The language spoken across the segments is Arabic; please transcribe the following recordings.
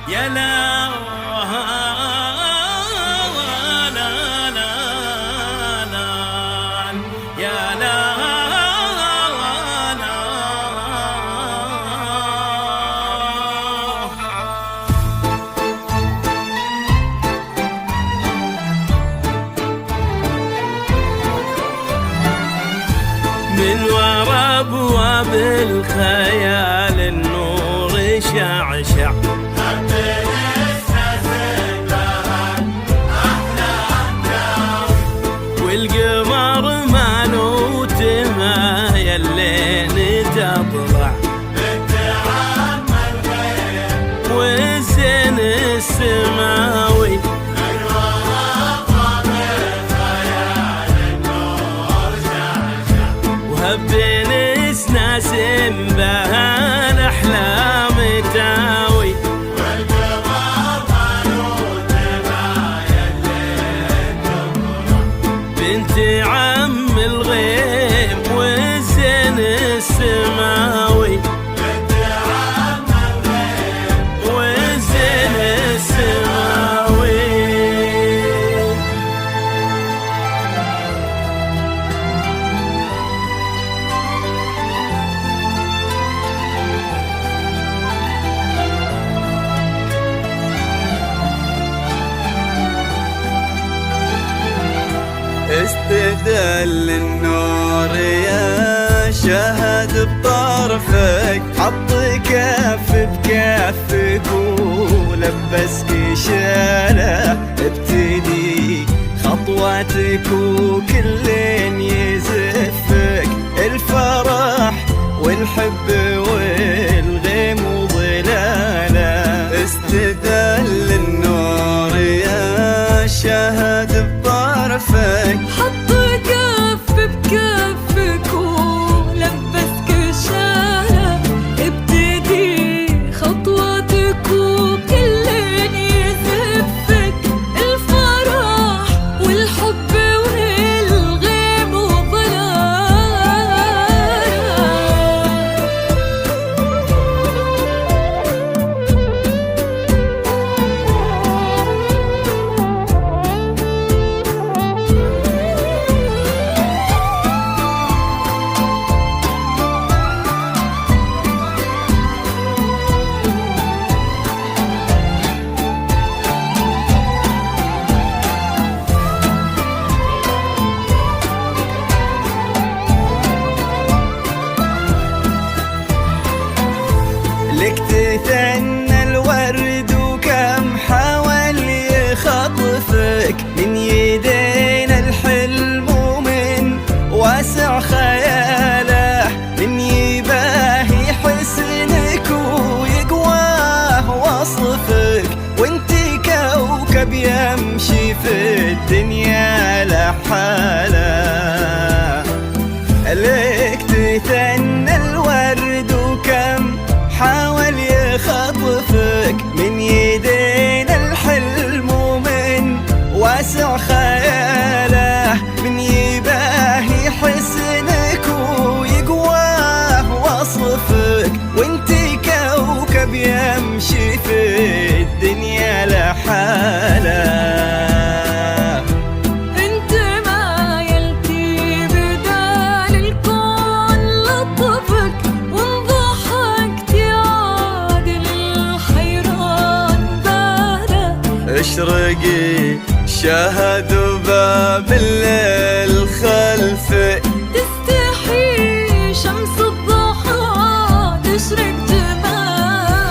يا لا لا لا لا يا لا لا. من ورا ابواب الخيال النور شعشع والقمر مالو تمايل لين تطلع والزين السماوي وهبين اسناس بها الاحلام تاوي بنت عم الغيم والزين السماوي بنت عم الغيم والزين السماوي. استدل النور يا شهد بطرفك حط كف بكفك ولبسك شاله ابتدي خطواتك وكل يزفك الفرح والحب والغيم وظلاله. استدل النور يا شهد بطرفك حط كف بكفك ولبسك شاله ابتدي خطواتك وكل يزفك الفرح والحب والغيم لك تثنى الورد وكم حاول يخطفك من يدينا الحلم ومن واسع خياله من يباهي حسنك ويقواه وصفك وانتي كوكب يمشي في الدنيا لحاله. لك تثنى الورد وكم حاول يخطفك من يدينا الحلم ومن واسع خياله من يباهي حسنك ويقواه وصفك وانتي كوكب يمشي في الدنيا لحاله. اشرقي شهد باب الليل خلفك تستحي شمس الضحى تشرق جمالك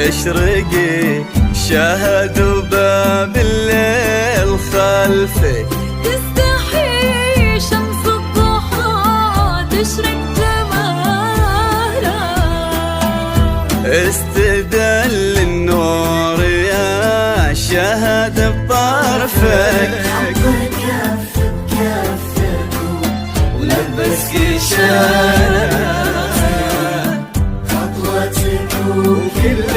اشرقي شاهدوا باب الليل خلفك. تستحي شمس الضحى تشرق جمالها، استدل النور يا شهد بطرفك. حطك كف بكفك ولبسك شالك خطوتك وكل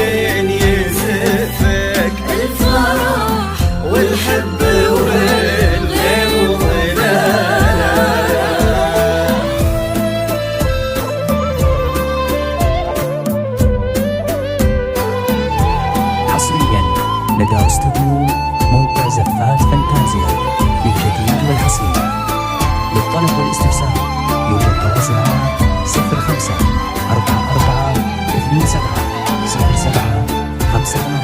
يزفك. الفرح والحب والغيم وظلاله. حصريا لدى استوديو موقع زفات فانتازيا للجديد والحصري. للطلب والاستفسار يوجد تواصلنا 05 44 27 07 58.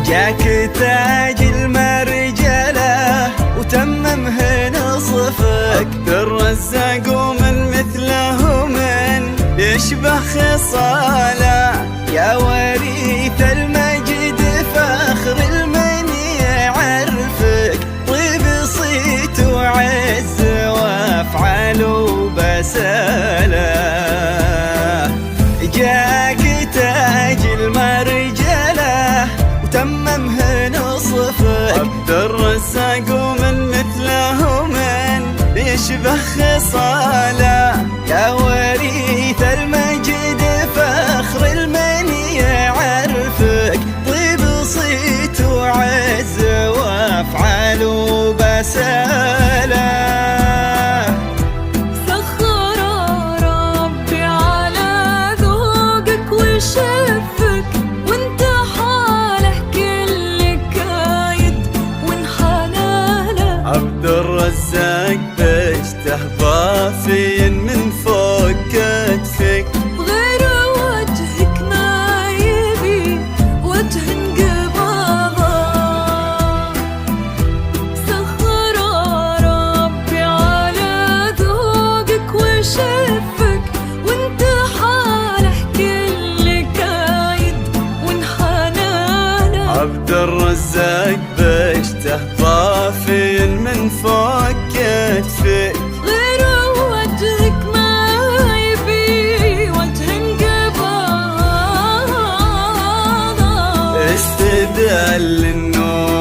جاك تاج المرجلة وتممه نصفك. الرزاق ومن مثله من يشبه خصاله. يا وريث المجد فخر المن يعرفك. طيب صيت وعز وافعال وبساله. جاك تاج المرجلة وتممه نصفك. عبد الرزاق ومن مثله من يشبه خصاله. يا وريث المجد فخر المن يعرفك. طيب صيت وعز وافعال وبساله. سخر ربي على ذوقك وشفك، وانت حاله كل كايد وانحناله. عبد الرزاق بجته ضافي من فوق كتفك. غير وجهك ما يبي وجه انقباضه. سخر ربي على ذوقك وشفك، وانت حاله كل كايد وانحناله. عبد الرزاق بجته ضافي من فوق كتفك. غير وجهك ما يبي وجه انقباضه. استدل النور